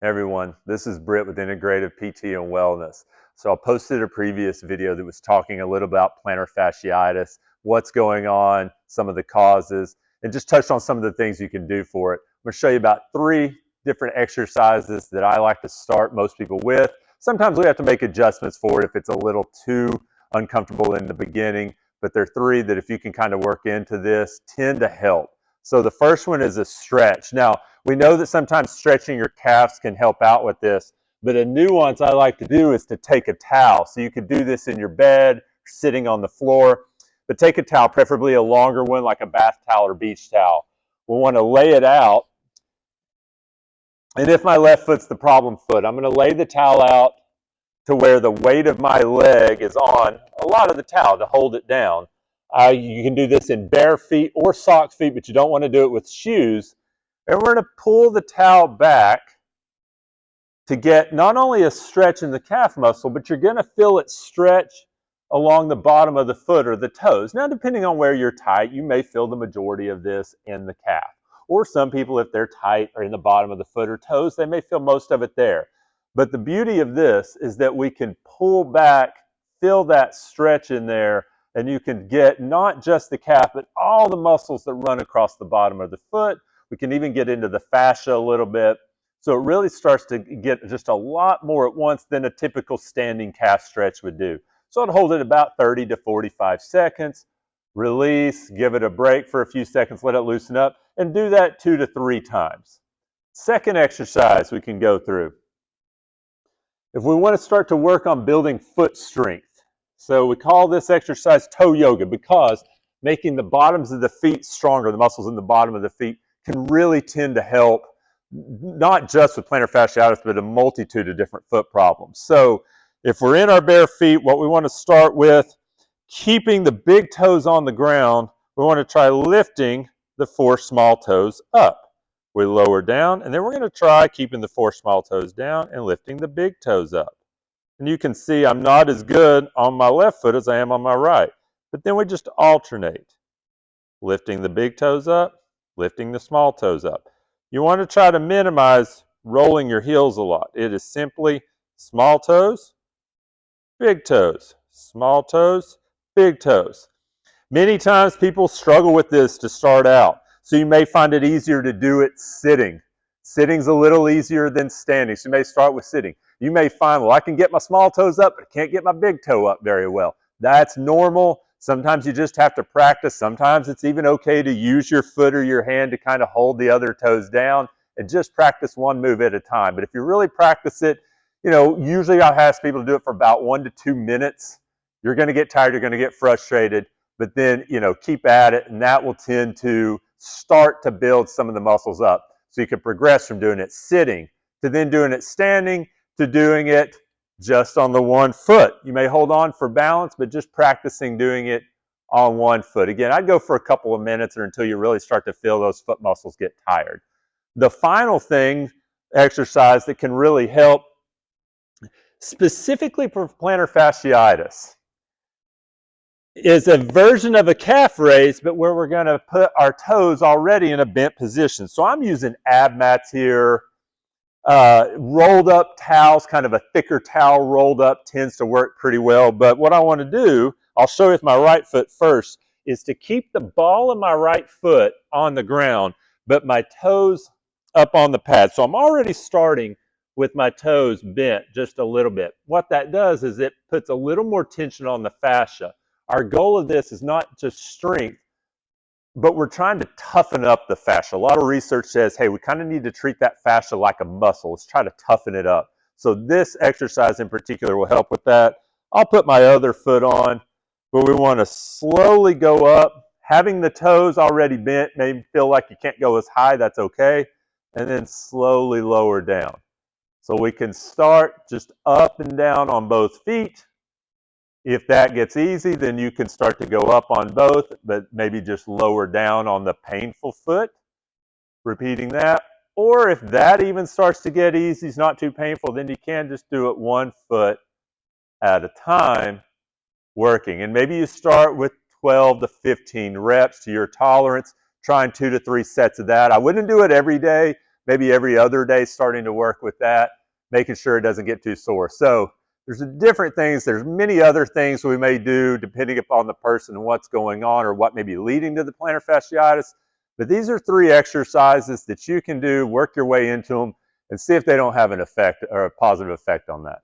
Hey everyone, this is Britt with Integrative PT and Wellness. So I posted a previous video that was talking a little about plantar fasciitis, what's going on, some of the causes, and just touched on some of the things you can do for it. I'm going to show you about 3 different exercises that I like to start most people with. Sometimes we have to make adjustments for it if it's a little too uncomfortable in the beginning, but there are 3 that if you can kind of work into this, tend to help. So the first one is a stretch. Now, we know that sometimes stretching your calves can help out with this, but a nuance I like to do is to take a towel. So you could do this in your bed, sitting on the floor, but take a towel, preferably a longer one like a bath towel or beach towel. We'll want to lay it out. And if my left foot's the problem foot, I'm going to lay the towel out to where the weight of my leg is on a lot of the towel to hold it down. You can do this in bare feet or sock feet, but you don't want to do it with shoes. And we're going to pull the towel back to get not only a stretch in the calf muscle, but you're going to feel it stretch along the bottom of the foot or the toes. Now, depending on where you're tight, you may feel the majority of this in the calf. Or some people, if they're tight or in the bottom of the foot or toes, they may feel most of it there. But the beauty of this is that we can pull back, feel that stretch in there, and you can get not just the calf, but all the muscles that run across the bottom of the foot. We can even get into the fascia a little bit. So it really starts to get just a lot more at once than a typical standing calf stretch would do. So I'd hold it about 30 to 45 seconds, release, give it a break for a few seconds, let it loosen up, and do that 2 to 3 times. Second exercise we can go through. If we want to start to work on building foot strength, so we call this exercise toe yoga because making the bottoms of the feet stronger, the muscles in the bottom of the feet, can really tend to help, not just with plantar fasciitis, but a multitude of different foot problems. So if we're in our bare feet, what we want to start with, keeping the big toes on the ground, we want to try lifting the 4 small toes up. We lower down, and then we're going to try keeping the 4 small toes down and lifting the big toes up. And you can see I'm not as good on my left foot as I am on my right. But then we just alternate, lifting the big toes up, lifting the small toes up. You want to try to minimize rolling your heels a lot. It is simply small toes, big toes, small toes, big toes. Many times people struggle with this to start out. So you may find it easier to do it sitting. Sitting's a little easier than standing. So you may start with sitting. You may find, well, I can get my small toes up, but I can't get my big toe up very well. That's normal. Sometimes you just have to practice. Sometimes it's even okay to use your foot or your hand to kind of hold the other toes down and just practice one move at a time. But if you really practice it, usually I'll ask people to do it for about 1 to 2 minutes. You're going to get tired. You're going to get frustrated. But then, keep at it, and that will tend to start to build some of the muscles up. So you can progress from doing it sitting to then doing it standing to doing it just on the one foot. You may hold on for balance, but just practicing doing it on one foot. Again, I'd go for a couple of minutes or until you really start to feel those foot muscles get tired. The final exercise that can really help, specifically for plantar fasciitis, is a version of a calf raise, but where we're going to put our toes already in a bent position. So I'm using ab mats here. Rolled up towels, kind of a thicker towel rolled up tends to work pretty well. But what I want to do, I'll show you with my right foot first, is to keep the ball of my right foot on the ground, but my toes up on the pad. So I'm already starting with my toes bent just a little bit. What that does is it puts a little more tension on the fascia. Our goal of this is not just strength, but we're trying to toughen up the fascia. A lot of research says, hey, we kind of need to treat that fascia like a muscle. Let's try to toughen it up. So this exercise in particular will help with that. I'll put my other foot on, but we want to slowly go up. Having the toes already bent may feel like you can't go as high. That's okay. And then slowly lower down. So we can start just up and down on both feet. If that gets easy, then you can start to go up on both, but maybe just lower down on the painful foot, repeating that. Or if that even starts to get easy, it's not too painful, then you can just do it 1 foot at a time, working. And maybe you start with 12 to 15 reps to your tolerance, trying 2 to 3 sets of that. I wouldn't do it every day, maybe every other day starting to work with that, making sure it doesn't get too sore. So there's different things. There's many other things we may do depending upon the person and what's going on or what may be leading to the plantar fasciitis. But these are 3 exercises that you can do, work your way into them, and see if they don't have an effect or a positive effect on that.